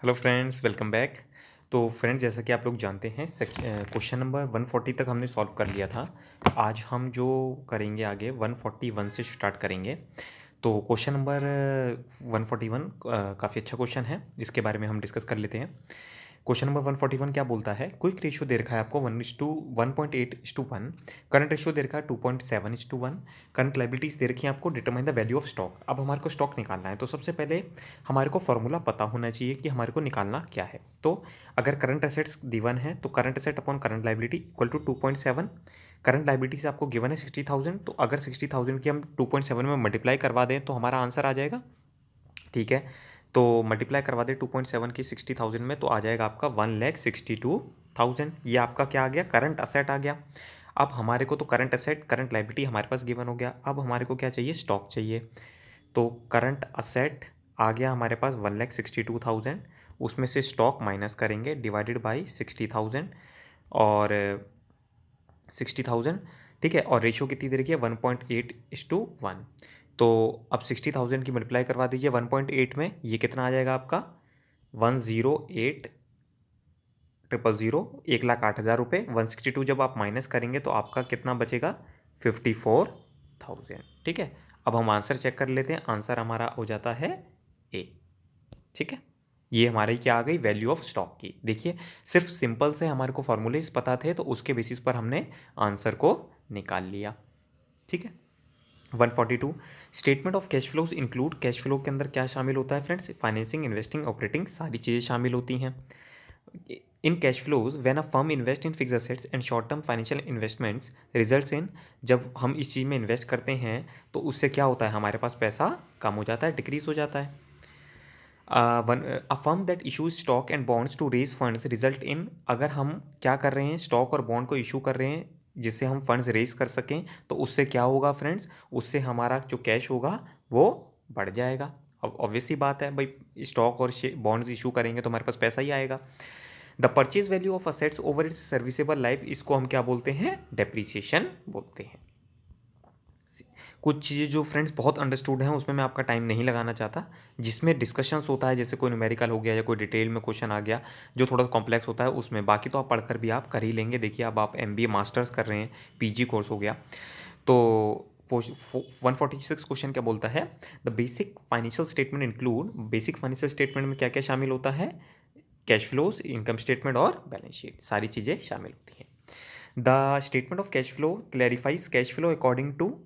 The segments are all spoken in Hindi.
Hello friends, welcome back. तो फ्रेंड्स, जैसा कि आप लोग जानते हैं क्वेश्चन नंबर 140 तक हमने सॉल्व कर लिया था। आज हम जो करेंगे आगे 141 से स्टार्ट करेंगे। तो क्वेश्चन नंबर 141 काफ़ी अच्छा क्वेश्चन है, इसके बारे में हम डिस्कस कर लेते हैं। क्वेश्चन नंबर 141 क्या बोलता है? क्विक रेशियो दे रखा है आपको 1:1.8:1, करंट रेशियो दे रखा है 2.7:1, करंट लाइबिलिटीज दे रखी है आपको, determine the value of stock. अब हमारे को स्टॉक निकालना है, तो सबसे पहले हमारे को फॉर्मूला पता होना चाहिए कि हमारे को निकालना क्या है। तो अगर करंट एसेट्स गिवन है तो current asset upon current liability equal to 2.7। Current liability से आपको गिवन है 60,000, तो अगर 60,000 की हम 2.7 में मल्टीप्लाई करवा दें तो हमारा आंसर आ जाएगा। ठीक है, तो मल्टीप्लाई करवा दे 2.7 की 60,000 में, तो आ जाएगा आपका 1,62,000। ये आपका क्या आ गया? करंट असेट आ गया। अब हमारे को तो करंट असेट करंट लाइबिलिटी हमारे पास गिवन हो गया। अब हमारे को क्या चाहिए? स्टॉक चाहिए। तो करंट असेट आ गया हमारे पास 1,62,000, उसमें से स्टॉक माइनस करेंगे डिवाइडेड बाई 60,000 और 60,000। ठीक है, और रेशियो कितनी दे रखी है? 1.8:1। तो अब 60,000 की मल्टीप्लाई करवा दीजिए 1.8 में, ये कितना आ जाएगा आपका? 1,08,000, 1,08,000 रुपये। 162 जब आप माइनस करेंगे तो आपका कितना बचेगा? 54,000। ठीक है, अब हम आंसर चेक कर लेते हैं। आंसर हमारा हो जाता है ए। ठीक है, ये हमारी क्या आ गई? वैल्यू ऑफ स्टॉक की। देखिए, सिर्फ सिंपल से हमारे को फॉर्मूलेज पता थे, तो उसके बेसिस पर हमने आंसर को निकाल लिया। ठीक है, 142 statement of cash flows include. Cash flow के अंदर क्या शामिल होता है फ्रेंड्स? फाइनेंसिंग, इन्वेस्टिंग, ऑपरेटिंग, सारी चीज़ें शामिल होती हैं। In cash flows when a firm invest in fix assets and short term financial investments results in. जब हम इस चीज़ में इन्वेस्ट करते हैं तो उससे क्या होता है? हमारे पास पैसा कम हो जाता है, डिक्रीज हो जाता है। A firm that issues stock and bonds to raise funds result in. अगर हम क्या कर रहे हैं? स्टॉक और बॉन्ड को इशू कर रहे हैं जिससे हम फंड्स रेज कर सकें, तो उससे क्या होगा फ्रेंड्स? उससे हमारा जो कैश होगा वो बढ़ जाएगा। अब ऑब्वियस सी बात है भाई, स्टॉक और बॉन्ड्स इशू करेंगे तो हमारे पास पैसा ही आएगा। The purchase value of assets over it's serviceable life, इसको हम क्या बोलते हैं? डेप्रीसिएशन बोलते हैं। कुछ चीज़ें जो फ्रेंड्स बहुत अंडरस्टूड हैं उसमें मैं आपका टाइम नहीं लगाना चाहता। जिसमें डिस्कशंस होता है, जैसे कोई न्यूमेरिकल हो गया या कोई डिटेल में क्वेश्चन आ गया जो थोड़ा कॉम्प्लेक्स होता है, उसमें बाकी तो आप पढ़कर भी आप कर ही लेंगे। देखिए, अब आप एमबीए मास्टर्स कर रहे हैं, पीजी कोर्स हो गया। तो 146 क्वेश्चन क्या बोलता है? The basic financial statement include. Basic financial statement में क्या क्या शामिल होता है? कैश फ्लोज, इनकम स्टेटमेंट और बैलेंस शीट, सारी चीज़ें शामिल होती हैं। The statement of cash flow clarifies cash flow according to.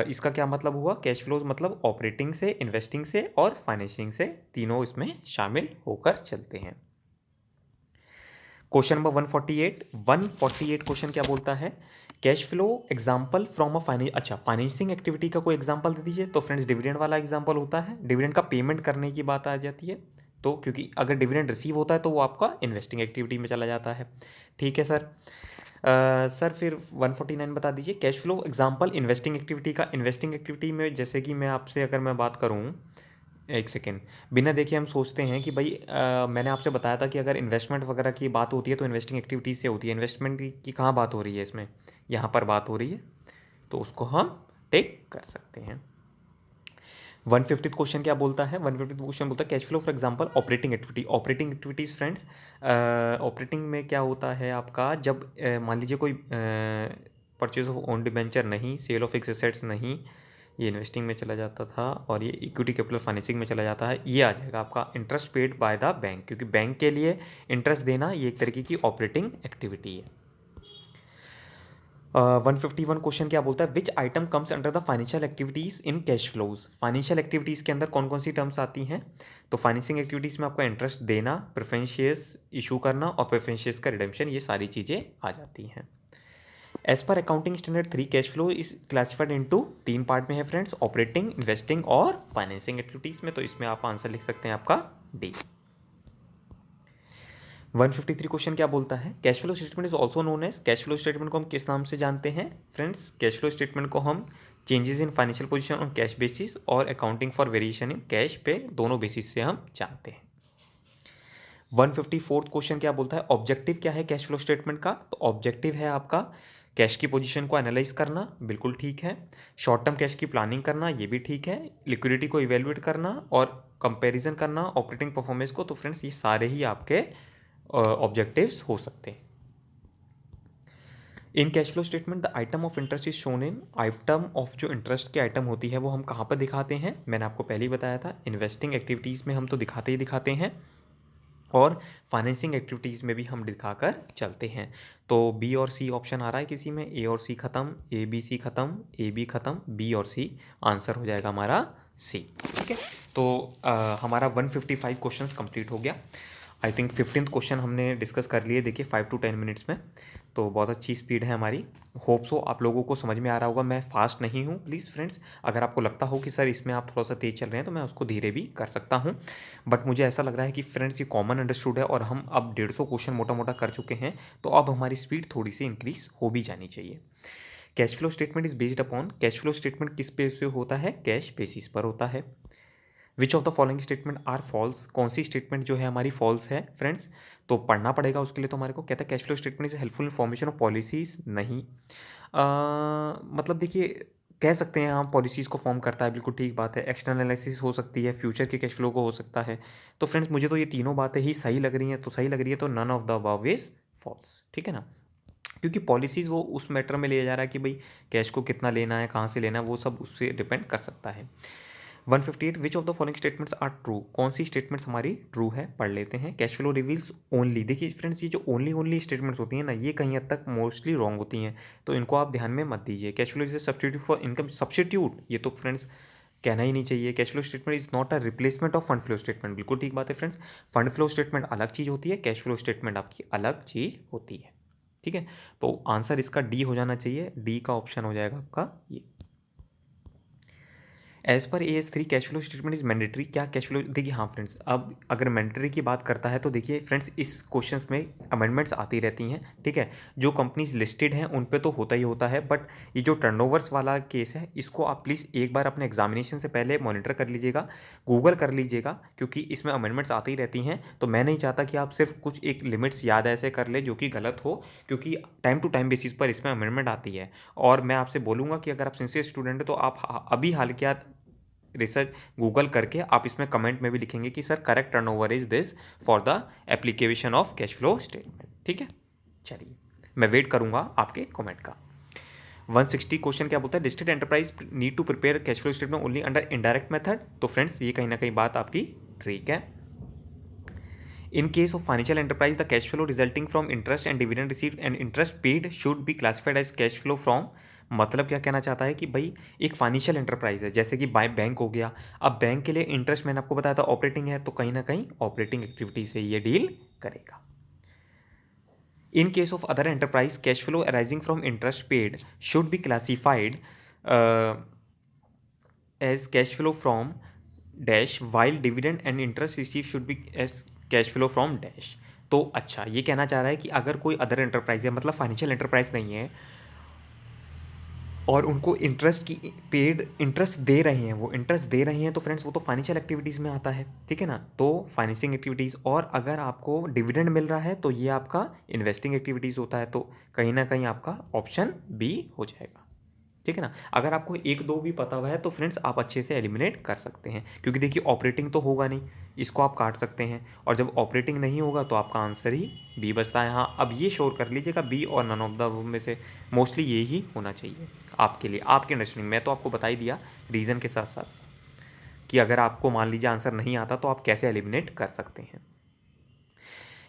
इसका क्या मतलब हुआ? कैश फ्लोज मतलब ऑपरेटिंग से, इन्वेस्टिंग से और फाइनेंसिंग से, तीनों इसमें शामिल होकर चलते हैं। क्वेश्चन नंबर 148 क्वेश्चन क्या बोलता है? Cash flow example from a अच्छा, फाइनेंसिंग एक्टिविटी का कोई एग्जाम्पल दे दीजिए। तो फ्रेंड्स, डिविडेंड वाला एग्जाम्पल होता है। डिविडेंड का पेमेंट करने की बात आ जाती है, तो क्योंकि अगर डिविडेंड रिसीव होता है तो वो आपका इन्वेस्टिंग एक्टिविटी में चला जाता है। ठीक है सर। सर फिर 149 बता दीजिए। Cash flow example investing activity का। इन्वेस्टिंग एक्टिविटी में जैसे कि मैं आपसे अगर मैं बात करूँ, एक सेकेंड, बिना देखे हम सोचते हैं कि भाई मैंने आपसे बताया था कि अगर इन्वेस्टमेंट वगैरह की बात होती है तो इन्वेस्टिंग एक्टिविटीज से होती है। इन्वेस्टमेंट की कहाँ बात हो रही है इसमें? यहाँ पर बात हो रही है, तो उसको हम टेक कर सकते हैं। 150 क्वेश्चन क्या बोलता है? 150 क्वेश्चन बोलता है cash flow for example operating activity. Operating activities friends, operating में क्या होता है आपका? जब मान लीजिए कोई परचेज ऑफ ओन डिबेंचर नहीं, सेल ऑफ फिक्स एसेट्स नहीं, ये इन्वेस्टिंग में चला जाता था और ये इक्विटी कैपिटल फाइनेंसिंग में चला जाता है। ये आ जाएगा आपका interest paid by the bank, क्योंकि बैंक के लिए इंटरेस्ट देना ये एक तरीके की ऑपरेटिंग एक्टिविटी है। 151 क्वेश्चन क्या बोलता है? विच item comes under the financial activities in cash flows. Financial activities के अंदर कौन कौन सी टर्म्स आती हैं? तो फाइनेंसिंग एक्टिविटीज में आपका इंटरेस्ट देना, प्रेफरेंस शेयर्स इशू करना और प्रेफरेंस शेयर्स का रिडेम्पशन, ये सारी चीज़ें आ जाती हैं। As per accounting standard 3, cash flow is classified into 3 part में है फ्रेंड्स, ऑपरेटिंग, इन्वेस्टिंग और फाइनेंसिंग एक्टिविटीज में। तो इसमें आप आंसर लिख सकते हैं आपका डी। 153 क्वेश्चन क्या बोलता है? Cash flow statement is also known as. Cash flow statement को हम किस नाम से जानते हैं फ्रेंड्स? कैश फ्लो स्टेटमेंट को हम changes in financial position on cash basis और accounting for variation in cash पे, दोनों बेसिस से हम जानते हैं। 154 क्वेश्चन क्या बोलता है? ऑब्जेक्टिव क्या है कैश फ्लो स्टेटमेंट का? तो ऑब्जेक्टिव है आपका कैश की पोजीशन को एनालाइज करना बिल्कुल ठीक है, शॉर्ट टर्म कैश की प्लानिंग करना ये भी ठीक है, लिक्विडिटी को इवेल्युएट करना और कंपैरिजन करना ऑपरेटिंग परफॉर्मेंस को, तो फ्रेंड्स ये सारे ही आपके ऑब्जेक्टिव्स हो सकते हैं। इन cash flow statement the item of interest is shown in, item of जो इंटरेस्ट की आइटम होती है वो हम कहाँ पर दिखाते हैं, मैंने आपको पहले ही बताया था इन्वेस्टिंग एक्टिविटीज़ में हम तो दिखाते ही दिखाते हैं और फाइनेंसिंग एक्टिविटीज़ में भी हम दिखाकर चलते हैं। तो बी और सी ऑप्शन आ रहा है किसी में, ए और सी खत्म, ए बी सी खत्म, ए बी खत्म, बी और सी, आंसर हो जाएगा हमारा सी। ठीक है, तो हमारा 155 क्वेश्चंस कंप्लीट हो गया। आई थिंक 15th क्वेश्चन हमने डिस्कस कर लिए, देखिए 5 to 10 मिनट्स में, तो बहुत अच्छी स्पीड है हमारी। होप सो आप लोगों को समझ में आ रहा होगा, मैं फास्ट नहीं हूँ। प्लीज़ फ्रेंड्स, अगर आपको लगता हो कि सर इसमें आप थोड़ा सा तेज़ चल रहे हैं तो मैं उसको धीरे भी कर सकता हूँ, बट मुझे ऐसा लग रहा है कि फ्रेंड्स ये कॉमन अंडरस्टूड है और हम अब 150 क्वेश्चन मोटा मोटा कर चुके हैं, तो अब हमारी स्पीड थोड़ी सी इंक्रीज हो भी जानी चाहिए। Cash flow statement is based upon, cash flow statement किस बेस पे होता है, कैश बेसिस पर होता है। Which of the following statement are false, कौन सी स्टेटमेंट जो है हमारी फॉल्स है फ्रेंड्स, तो पढ़ना पड़ेगा उसके लिए। तो हमारे को कहता है cash flow statement is helpful information of policies, नहीं। मतलब देखिए, कह सकते हैं हम पॉलिसीज़ को फॉर्म करता है, बिल्कुल ठीक बात है। एक्सटर्नल एनालिसिस हो सकती है, फ्यूचर के कैश फ्लो को हो सकता है। तो फ्रेंड्स मुझे तो ये तीनों बातें ही सही लग रही हैं, तो सही लग रही है तो none of the above is false, ठीक है ना। क्योंकि पॉलिसीज़ वो उस मैटर में लिया जा रहा है कि भाई कैश को कितना लेना है, कहाँ से लेना है, वो सब उससे डिपेंड कर सकता है। 158 which of the following statements are true, कौन सी स्टेटमेंट्स हमारी ट्रू है, पढ़ लेते हैं। कैश फ्लो रिवील्स ओनली, देखिए फ्रेंड्स ये जो ओनली ओनली स्टेटमेंट्स होती हैं ना, ये कहीं हद तक मोस्टली रॉन्ग होती हैं, तो इनको आप ध्यान में मत दीजिए। Cash flow is substitute for income, substitute ये तो फ्रेंड्स कहना ही नहीं चाहिए। Cash flow statement is not a replacement of fund flow statement, बिल्कुल ठीक बात है फ्रेंड्स। फंड फ्लो स्टेटमेंट अलग चीज़ होती है, कैश फ्लो स्टेटमेंट आपकी अलग चीज़ होती है, ठीक है। तो आंसर इसका डी हो जाना चाहिए, डी का ऑप्शन हो जाएगा आपका ये। As per AS3 cash flow statement is mandatory, क्या कैश फ्लो, देखिए हाँ फ्रेंड्स, अब अगर मैंडेटरी की बात करता है तो देखिए फ्रेंड्स इस क्वेश्चंस में अमेंडमेंट्स आती रहती हैं, ठीक है। जो कंपनीज लिस्टेड हैं उन पे तो होता ही होता है, बट ये जो टर्नओवर्स वाला केस है इसको आप प्लीज़ एक बार अपने एग्जामिनेशन से पहले मॉनिटर कर लीजिएगा, गूगल कर लीजिएगा, क्योंकि इसमें अमेंडमेंट्स आती ही रहती हैं। तो मैं नहीं चाहता कि आप सिर्फ कुछ एक लिमिट्स याद ऐसे कर ले जो कि गलत हो, क्योंकि टाइम टू टाइम बेसिस पर इसमें अमेंडमेंट आती है। और मैं आपसे बोलूँगा कि अगर आप सिंसियर स्टूडेंट हैं तो आप अभी हाल क्या रिसर्च गूगल करके आप इसमें कमेंट में भी लिखेंगे कि sir correct turnover is this for the application of cash flow statement, ठीक है। चलिए मैं वेट करूंगा आपके कमेंट का। 160 क्वेश्चन क्या बोलता है, listed enterprise need to prepare cash flow statement only under indirect method, तो फ्रेंड्स ये कहीं ना कहीं बात आपकी ठीक है। In case of financial enterprise the cash flow resulting from interest and dividend received and interest paid should be classified as cash flow from, मतलब क्या कहना चाहता है कि भाई एक फाइनेंशियल एंटरप्राइज है जैसे कि बाय बैंक हो गया, अब बैंक के लिए इंटरेस्ट मैंने आपको बताया था ऑपरेटिंग है, तो कहीं ना कहीं ऑपरेटिंग एक्टिविटी से ये डील करेगा। In case of other enterprise cash flow arising from interest paid should be classified as cash flow from dash while dividend and interest receive should be as cash flow from dash. तो अच्छा ये कहना चाह रहा है कि अगर कोई अदर एंटरप्राइज है, मतलब फाइनेंशियल एंटरप्राइज नहीं है और उनको इंटरेस्ट की पेड इंटरेस्ट दे रहे हैं, वो इंटरेस्ट दे रहे हैं, तो फ्रेंड्स वो तो फाइनेंशियल एक्टिविटीज़ में आता है, ठीक है ना। तो फाइनेंसिंग एक्टिविटीज़, और अगर आपको डिविडेंड मिल रहा है तो ये आपका इन्वेस्टिंग एक्टिविटीज़ होता है, तो कहीं ना कहीं आपका ऑप्शन बी हो जाएगा, ठीक है ना। अगर आपको एक दो भी पता हुआ है तो फ्रेंड्स आप अच्छे से एलिमिनेट कर सकते हैं, क्योंकि देखिए ऑपरेटिंग तो होगा नहीं, इसको आप काट सकते हैं, और जब ऑपरेटिंग नहीं होगा तो आपका आंसर ही बी बचता है। हाँ अब ये श्योर कर लीजिएगा बी और नन ऑफ द में से मोस्टली ये ही होना चाहिए आपके लिए, आपके अंडरस्टैंडिंग। मैं तो आपको बता ही दिया रीज़न के साथ साथ कि अगर आपको मान लीजिए आंसर नहीं आता तो आप कैसे एलिमिनेट कर सकते हैं।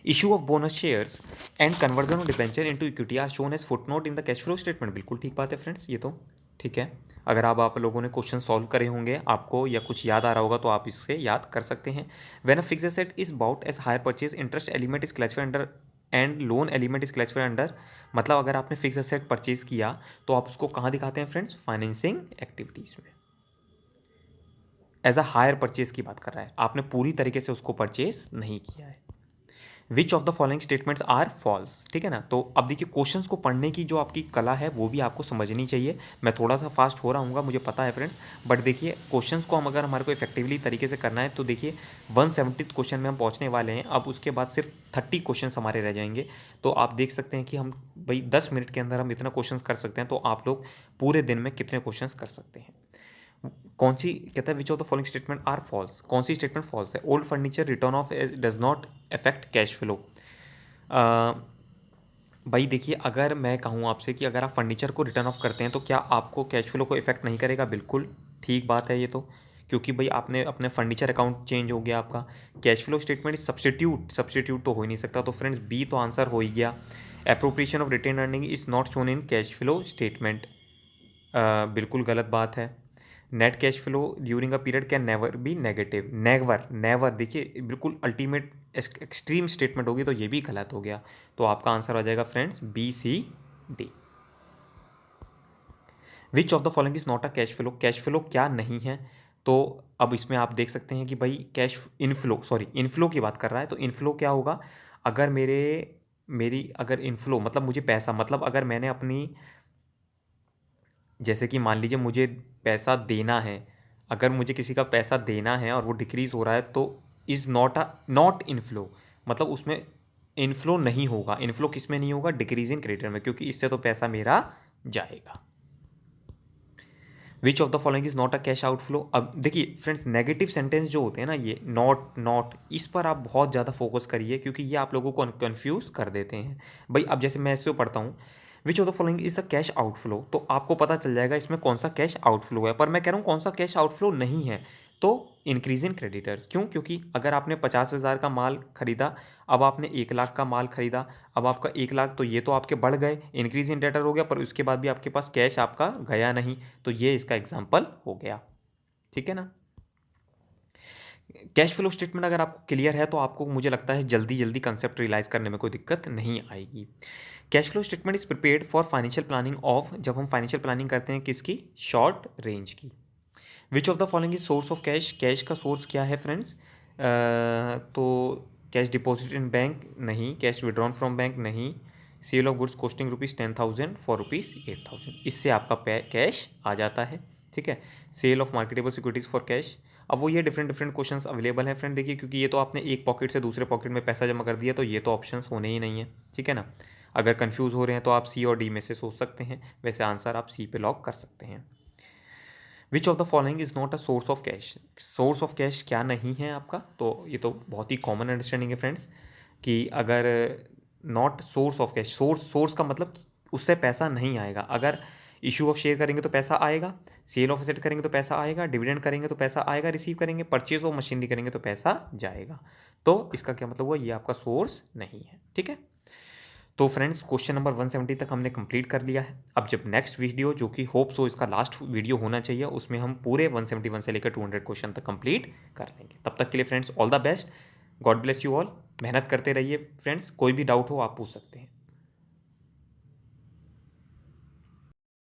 Issue of bonus shares and conversion of debenture into equity are shown as footnote in the cash flow statement, बिल्कुल ठीक बात है फ्रेंड्स, ये तो ठीक है। अगर आप लोगों ने क्वेश्चन सॉल्व करे होंगे आपको या कुछ याद आ रहा होगा तो आप इससे याद कर सकते हैं। When a fixed asset is bought as hire purchase interest element is classified under and loan element is classified under, मतलब अगर आपने फिक्स एसेट परचेज किया तो आप उसको कहाँ दिखाते हैं फ्रेंड्स, फाइनेंसिंग एक्टिविटीज़ में। एज अ हायर परचेज की बात कर रहा है, आपने पूरी तरीके से उसको परचेज नहीं किया है। Which of the following statements are false, ठीक है ना। तो अब देखिए क्वेश्चंस को पढ़ने की जो आपकी कला है वो भी आपको समझनी चाहिए। मैं थोड़ा सा फास्ट हो रहा हूँ मुझे पता है फ्रेंड्स, बट देखिए क्वेश्चंस को हम अगर हमारे को इफेक्टिवली तरीके से करना है तो देखिए 170 क्वेश्चन में हम पहुँचने वाले हैं। अब उसके बाद सिर्फ 30 क्वेश्चन हमारे रह जाएंगे। तो आप देख सकते हैं कि हम भाई 10 मिनट के अंदर हम इतना क्वेश्चन कर सकते हैं, तो आप लोग पूरे दिन में कितने क्वेश्चन कर सकते हैं। कौन सी कहता है which of the following statement are false, कौन सी स्टेटमेंट फॉल्स है। Old furniture written off does not affect cash flow. भाई देखिए अगर मैं कहूँ आपसे कि अगर आप फर्नीचर को रिटर्न ऑफ करते हैं तो क्या आपको कैश फ्लो को इफेक्ट नहीं करेगा, बिल्कुल ठीक बात है ये तो, क्योंकि भाई आपने अपने फर्नीचर अकाउंट चेंज हो गया आपका। कैश फ्लो स्टेटमेंट सब्सटीट्यूट तो हो ही नहीं सकता, तो फ्रेंड्स बी तो आंसर हो ही गया। Appropriation of retained earning is not shown in cash flow statement, बिल्कुल गलत बात है। Net cash flow during a period can never be negative, never never देखिए बिल्कुल अल्टीमेट एक्सट्रीम स्टेटमेंट होगी, तो ये भी गलत हो गया। तो आपका आंसर आ जाएगा friends B C D. Which of the following is not a cash flow, cash flow क्या नहीं है। तो अब इसमें आप देख सकते हैं कि भाई कैश इनफ्लो, सॉरी इनफ्लो की बात कर रहा है, तो इनफ्लो क्या होगा। अगर मेरी अगर इनफ्लो मतलब मुझे पैसा, मतलब अगर मैंने अपनी, जैसे कि मान लीजिए मुझे पैसा देना है, अगर मुझे किसी का पैसा देना है और वो डिक्रीज हो रहा है तो इज़ नॉट इनफ्लो, मतलब उसमें इनफ्लो नहीं होगा। इनफ्लो किस में नहीं होगा, डिक्रीजिंग क्रेडिटर में, क्योंकि इससे तो पैसा मेरा जाएगा। विच of the following is not a cash outflow. अब देखिए फ्रेंड्स नेगेटिव सेंटेंस जो होते हैं ना, ये नॉट इस पर आप बहुत ज़्यादा फोकस करिए, क्योंकि ये आप लोगों को कन्फ्यूज़ कर देते हैं। भाई अब जैसे मैं इससे पढ़ता हूँ विच of the following is a cash outflow, तो आपको पता चल जाएगा इसमें कौन सा कैश आउटफ्लो है, पर मैं कह रहा हूँ कौन सा कैश आउटफ्लो नहीं है। तो इंक्रीज इन क्रेडिटर्स, क्यों, क्योंकि अगर आपने 50,000 का माल खरीदा, अब आपने 1 लाख का माल खरीदा, अब आपका 1 लाख तो ये तो आपके बढ़ गए, इंक्रीज इन डेटर हो गया, पर उसके बाद भी आपके पास कैश आपका गया नहीं, तो ये इसका एग्जाम्पल हो गया, ठीक है ना। कैश फ्लो स्टेटमेंट अगर आपको क्लियर है तो आपको मुझे लगता है जल्दी जल्दी कंसेप्ट रियलाइज करने में कोई दिक्कत नहीं आएगी। Cash flow statement is prepared for financial planning of, जब हम फाइनेंशियल प्लानिंग करते हैं किसकी, शॉर्ट रेंज की। Which of the following is source of cash, cash का सोर्स क्या है फ्रेंड्स। तो कैश डिपॉजिट इन बैंक नहीं, कैश विड्रॉन फ्रॉम बैंक नहीं, sale of goods costing ₹10,000 for ₹8,000, इससे आपका कैश आ जाता है, ठीक है। Sale of marketable securities for cash, अब वो ये डिफरेंट डिफरेंट क्वेश्चंस अवेलेबल हैं फ्रेंड, देखिए क्योंकि ये तो आपने एक पॉकेट से दूसरे पॉकेट में पैसा जमा कर दिया, तो ये तो ऑप्शंस होने ही नहीं है, ठीक है ना। अगर कंफ्यूज हो रहे हैं तो आप सी और डी में से सोच सकते हैं, वैसे आंसर आप सी पे लॉक कर सकते हैं। विच of the following is not a source of cash, source of cash क्या नहीं है आपका, तो ये तो बहुत ही कॉमन अंडरस्टैंडिंग है फ्रेंड्स, कि अगर not source of cash, source का मतलब उससे पैसा नहीं आएगा। अगर इशू ऑफ शेयर करेंगे तो पैसा आएगा, सेल ऑफ एसेट करेंगे तो पैसा आएगा, डिविडेंड करेंगे तो पैसा आएगा, रिसीव करेंगे, परचेज ऑफ मशीनरी करेंगे तो पैसा जाएगा। तो इसका क्या मतलब हुआ, ये आपका सोर्स नहीं है, ठीक है। तो फ्रेंड्स क्वेश्चन नंबर 170 तक हमने कंप्लीट कर लिया है। अब जब नेक्स्ट वीडियो, जो कि होप सो इसका लास्ट वीडियो होना चाहिए, उसमें हम पूरे 171 से लेकर 200 क्वेश्चन तक कंप्लीट कर लेंगे। तब तक के लिए friends all the best, God bless you all, मेहनत करते रहिए फ्रेंड्स, कोई भी डाउट हो आप पूछ सकते हैं।